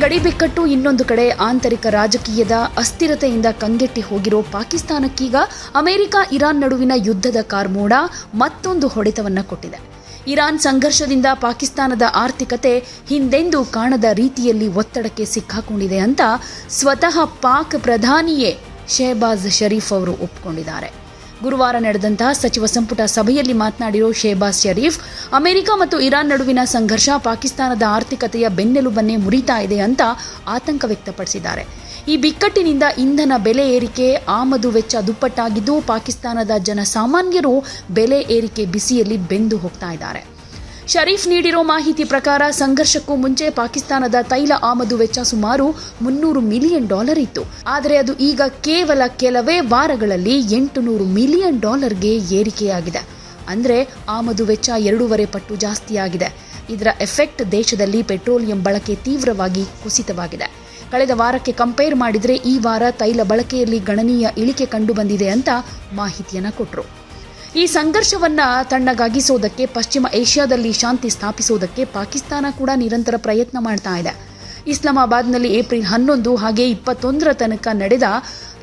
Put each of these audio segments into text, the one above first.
ಗಡಿ ಬಿಕ್ಕಟ್ಟು ಇನ್ನೊಂದು ಕಡೆ ಆಂತರಿಕ ರಾಜಕೀಯದ ಅಸ್ಥಿರತೆಯಿಂದ ಕಂಗೆಟ್ಟಿ ಹೋಗಿರೋ ಪಾಕಿಸ್ತಾನಕ್ಕೀಗ ಅಮೆರಿಕ ಇರಾನ್ ನಡುವಿನ ಯುದ್ಧದ ಕಾರ್ಮೋಡ ಮತ್ತೊಂದು ಹೊಡೆತವನ್ನ ಕೊಟ್ಟಿದೆ. ಇರಾನ್ ಸಂಘರ್ಷದಿಂದ ಪಾಕಿಸ್ತಾನದ ಆರ್ಥಿಕತೆ ಹಿಂದೆಂದೂ ಕಾಣದ ರೀತಿಯಲ್ಲಿ ಒತ್ತಡಕ್ಕೆ ಸಿಕ್ಕಾಕೊಂಡಿದೆ ಅಂತ ಸ್ವತಃ ಪಾಕ್ ಪ್ರಧಾನಿಯೇ ಶೆಹಬಾಜ್ ಶರೀಫ್ ಅವರು ಒಪ್ಪಿಕೊಂಡಿದ್ದಾರೆ. ಗುರುವಾರ ನಡೆದಂತಹ ಸಚಿವ ಸಂಪುಟ ಸಭೆಯಲ್ಲಿ ಮಾತನಾಡಿರೋ ಶೆಹಬಾಜ್ ಶರೀಫ್, ಅಮೆರಿಕ ಮತ್ತು ಇರಾನ್ ನಡುವಿನ ಸಂಘರ್ಷ ಪಾಕಿಸ್ತಾನದ ಆರ್ಥಿಕತೆಯ ಬೆನ್ನೆಲುಬನ್ನೇ ಮುರಿತಾ ಇದೆ ಅಂತ ಆತಂಕ ವ್ಯಕ್ತಪಡಿಸಿದ್ದಾರೆ. ಈ ಬಿಕ್ಕಟ್ಟಿನಿಂದ ಇಂಧನ ಬೆಲೆ ಏರಿಕೆ, ಆಮದು ವೆಚ್ಚ ದುಪ್ಪಟ್ಟಾಗಿದ್ದು ಪಾಕಿಸ್ತಾನದ ಜನಸಾಮಾನ್ಯರು ಬೆಲೆ ಏರಿಕೆ ಬಿಸಿಯಲ್ಲಿ ಬೆಂದು ಹೋಗ್ತಾ ಇದ್ದಾರೆ. ಶರೀಫ್ ನೀಡಿರೋ ಮಾಹಿತಿ ಪ್ರಕಾರ ಸಂಘರ್ಷಕ್ಕೂ ಮುಂಚೆ ಪಾಕಿಸ್ತಾನದ ತೈಲ ಆಮದು ವೆಚ್ಚ ಸುಮಾರು $300 ಮಿಲಿಯನ್ ಇತ್ತು. ಆದರೆ ಅದು ಈಗ ಕೇವಲ ಕೆಲವೇ ವಾರಗಳಲ್ಲಿ $800 ಮಿಲಿಯನ್ ಏರಿಕೆಯಾಗಿದೆ. ಅಂದರೆ ಆಮದು ವೆಚ್ಚ 2.5 ಪಟ್ಟು ಜಾಸ್ತಿಯಾಗಿದೆ. ಇದರ ಎಫೆಕ್ಟ್ ದೇಶದಲ್ಲಿ ಪೆಟ್ರೋಲಿಯಂ ಬಳಕೆ ತೀವ್ರವಾಗಿ ಕುಸಿತವಾಗಿದೆ. ಕಳೆದ ವಾರಕ್ಕೆ ಕಂಪೇರ್ ಮಾಡಿದರೆ ಈ ವಾರ ತೈಲ ಬಳಕೆಯಲ್ಲಿ ಗಣನೀಯ ಇಳಿಕೆ ಕಂಡುಬಂದಿದೆ ಅಂತ ಮಾಹಿತಿಯನ್ನು ಕೊಟ್ಟರು. ಈ ಸಂಘರ್ಷವನ್ನ ತಣ್ಣಗಾಗಿಸೋದಕ್ಕೆ, ಪಶ್ಚಿಮ ಏಷ್ಯಾದಲ್ಲಿ ಶಾಂತಿ ಸ್ಥಾಪಿಸೋದಕ್ಕೆ ಪಾಕಿಸ್ತಾನ ಕೂಡ ನಿರಂತರ ಪ್ರಯತ್ನ ಮಾಡ್ತಾ ಇದೆ. ಇಸ್ಲಾಮಾಬಾದ್ನಲ್ಲಿ ಏಪ್ರಿಲ್ 11 ಹಾಗೆ 21 ತನಕ ನಡೆದ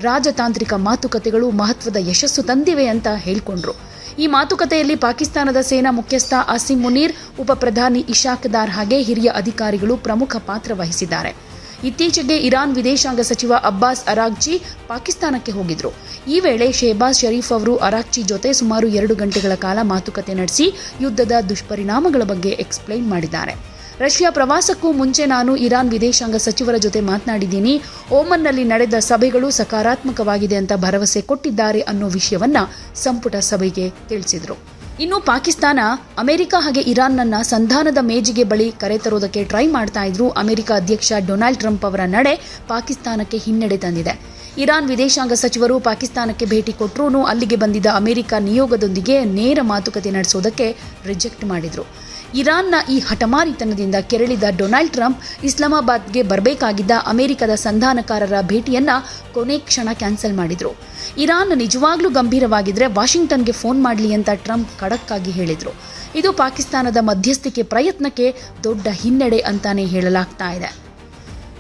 ರಾಜತಾಂತ್ರಿಕ ಮಾತುಕತೆಗಳು ಮಹತ್ವದ ಯಶಸ್ಸು ತಂದಿವೆ ಅಂತ ಹೇಳಿಕೊಂಡ್ರು. ಈ ಮಾತುಕತೆಯಲ್ಲಿ ಪಾಕಿಸ್ತಾನದ ಸೇನಾ ಮುಖ್ಯಸ್ಥ ಆಸಿಮ್ ಮುನೀರ್, ಉಪ ಪ್ರಧಾನಿ ಇಶಾಕ್ ದಾರ್ ಹಾಗೆ ಹಿರಿಯ ಅಧಿಕಾರಿಗಳು ಪ್ರಮುಖ ಪಾತ್ರ ವಹಿಸಿದ್ದಾರೆ. ಇತ್ತೀಚೆಗೆ ಇರಾನ್ ವಿದೇಶಾಂಗ ಸಚಿವ ಅಬ್ಬಾಸ್ ಅರಾಗ್ಚಿ ಪಾಕಿಸ್ತಾನಕ್ಕೆ ಹೋಗಿದ್ರು. ಈ ವೇಳೆ ಶೆಹಬಾಜ್ ಶರೀಫ್ ಅವರು ಅರಾಗ್ಚಿ ಜೊತೆ ಸುಮಾರು 2 ಗಂಟೆಗಳ ಕಾಲ ಮಾತುಕತೆ ನಡೆಸಿ ಯುದ್ಧದ ದುಷ್ಪರಿಣಾಮಗಳ ಬಗ್ಗೆ ಎಕ್ಸ್ಪ್ಲೈನ್ ಮಾಡಿದ್ದಾರೆ. ರಷ್ಯಾ ಪ್ರವಾಸಕ್ಕೂ ಮುಂಚೆ ನಾನು ಇರಾನ್ ವಿದೇಶಾಂಗ ಸಚಿವರ ಜೊತೆ ಮಾತನಾಡಿದ್ದೀನಿ. ಓಮನ್ನಲ್ಲಿ ನಡೆದ ಸಭೆಗಳು ಸಕಾರಾತ್ಮಕವಾಗಿದೆ ಅಂತ ಭರವಸೆ ಕೊಟ್ಟಿದ್ದಾರೆ ಅನ್ನೋ ವಿಷಯವನ್ನ ಸಂಪುಟ ಸಭೆಗೆ ತಿಳಿಸಿದರು. ಇನ್ನು ಪಾಕಿಸ್ತಾನ ಅಮೆರಿಕ ಹಾಗೆ ಇರಾನ್ನನ್ನ ಸಂಧಾನದ ಮೇಜಿಗೆ ಬಳಿ ಕರೆತರೋದಕ್ಕೆ ಟ್ರೈ ಮಾಡ್ತಾ ಇದ್ರು. ಅಮೆರಿಕ ಅಧ್ಯಕ್ಷ ಡೊನಾಲ್ಡ್ ಟ್ರಂಪ್ ಅವರ ನಡೆ ಪಾಕಿಸ್ತಾನಕ್ಕೆ ಹಿನ್ನಡೆ ತಂದಿದೆ. ಇರಾನ್ ವಿದೇಶಾಂಗ ಸಚಿವರು ಪಾಕಿಸ್ತಾನಕ್ಕೆ ಭೇಟಿ ಕೊಟ್ಟರೂ ಅಲ್ಲಿಗೆ ಬಂದಿದ್ದ ಅಮೆರಿಕ ನಿಯೋಗದೊಂದಿಗೆ ನೇರ ಮಾತುಕತೆ ನಡೆಸೋದಕ್ಕೆ ರಿಜೆಕ್ಟ್ ಮಾಡಿದ್ರು. ಇರಾನ್ನ ಈ ಹಠಮಾರಿತನದಿಂದ ಕೆರಳಿದ ಡೊನಾಲ್ಡ್ ಟ್ರಂಪ್ ಇಸ್ಲಾಮಾಬಾದ್ಗೆ ಬರಬೇಕಾಗಿದ್ದ ಅಮೆರಿಕದ ಸಂಧಾನಕಾರರ ಭೇಟಿಯನ್ನ ಕೊನೆ ಕ್ಷಣ ಕ್ಯಾನ್ಸಲ್ ಮಾಡಿದ್ರು. ಇರಾನ್ ನಿಜವಾಗ್ಲೂ ಗಂಭೀರವಾಗಿದ್ರೆ ವಾಷಿಂಗ್ಟನ್ಗೆ ಫೋನ್ ಮಾಡಲಿ ಅಂತ ಟ್ರಂಪ್ ಖಡಕ್ ಆಗಿ ಹೇಳಿದ್ರು. ಇದು ಪಾಕಿಸ್ತಾನದ ಮಧ್ಯಸ್ಥಿಕೆ ಪ್ರಯತ್ನಕ್ಕೆ ದೊಡ್ಡ ಹಿನ್ನಡೆ ಅಂತಾನೆ ಹೇಳಲಾಗ್ತಾ ಇದೆ.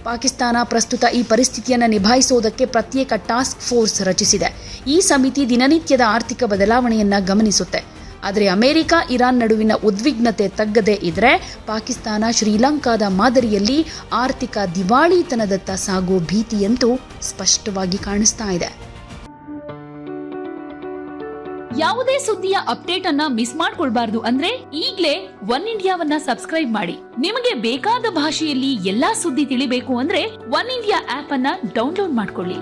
ಪಾಕಿಸ್ತಾನ ಪ್ರಸ್ತುತ ಈ ಪರಿಸ್ಥಿತಿಯನ್ನು ನಿಭಾಯಿಸೋದಕ್ಕೆ ಪ್ರತ್ಯೇಕ ಟಾಸ್ಕ್ ಫೋರ್ಸ್ ರಚಿಸಿದೆ. ಈ ಸಮಿತಿ ದಿನನಿತ್ಯದ ಆರ್ಥಿಕ ಬದಲಾವಣೆಯನ್ನ ಗಮನಿಸುತ್ತೆ. ಆದರೆ ಅಮೆರಿಕ ಇರಾನ್ ನಡುವಿನ ಉದ್ವಿಗ್ನತೆ ತಗ್ಗದೇ ಇದ್ರೆ ಪಾಕಿಸ್ತಾನ ಶ್ರೀಲಂಕಾದ ಮಾದರಿಯಲ್ಲಿ ಆರ್ಥಿಕ ದಿವಾಳಿತನದತ್ತ ಸಾಗೋ ಭೀತಿಯಂತೂ ಸ್ಪಷ್ಟವಾಗಿ ಕಾಣಿಸ್ತಾ ಇದೆ. ಯಾವುದೇ ಸುದ್ದಿಯ ಅಪ್ಡೇಟ್ ಅನ್ನ ಮಿಸ್ ಮಾಡ್ಕೊಳ್ಬಾರ್ದು ಅಂದ್ರೆ ಈಗ್ಲೇ ಒನ್ ಇಂಡಿಯಾವನ್ನ ಸಬ್ಸ್ಕ್ರೈಬ್ ಮಾಡಿ. ನಿಮಗೆ ಬೇಕಾದ ಭಾಷೆಯಲ್ಲಿ ಎಲ್ಲಾ ಸುದ್ದಿ ತಿಳಿಬೇಕು ಅಂದ್ರೆ ಒನ್ ಇಂಡಿಯಾ ಆಪ್ ಅನ್ನ ಡೌನ್ಲೋಡ್ ಮಾಡ್ಕೊಳ್ಳಿ.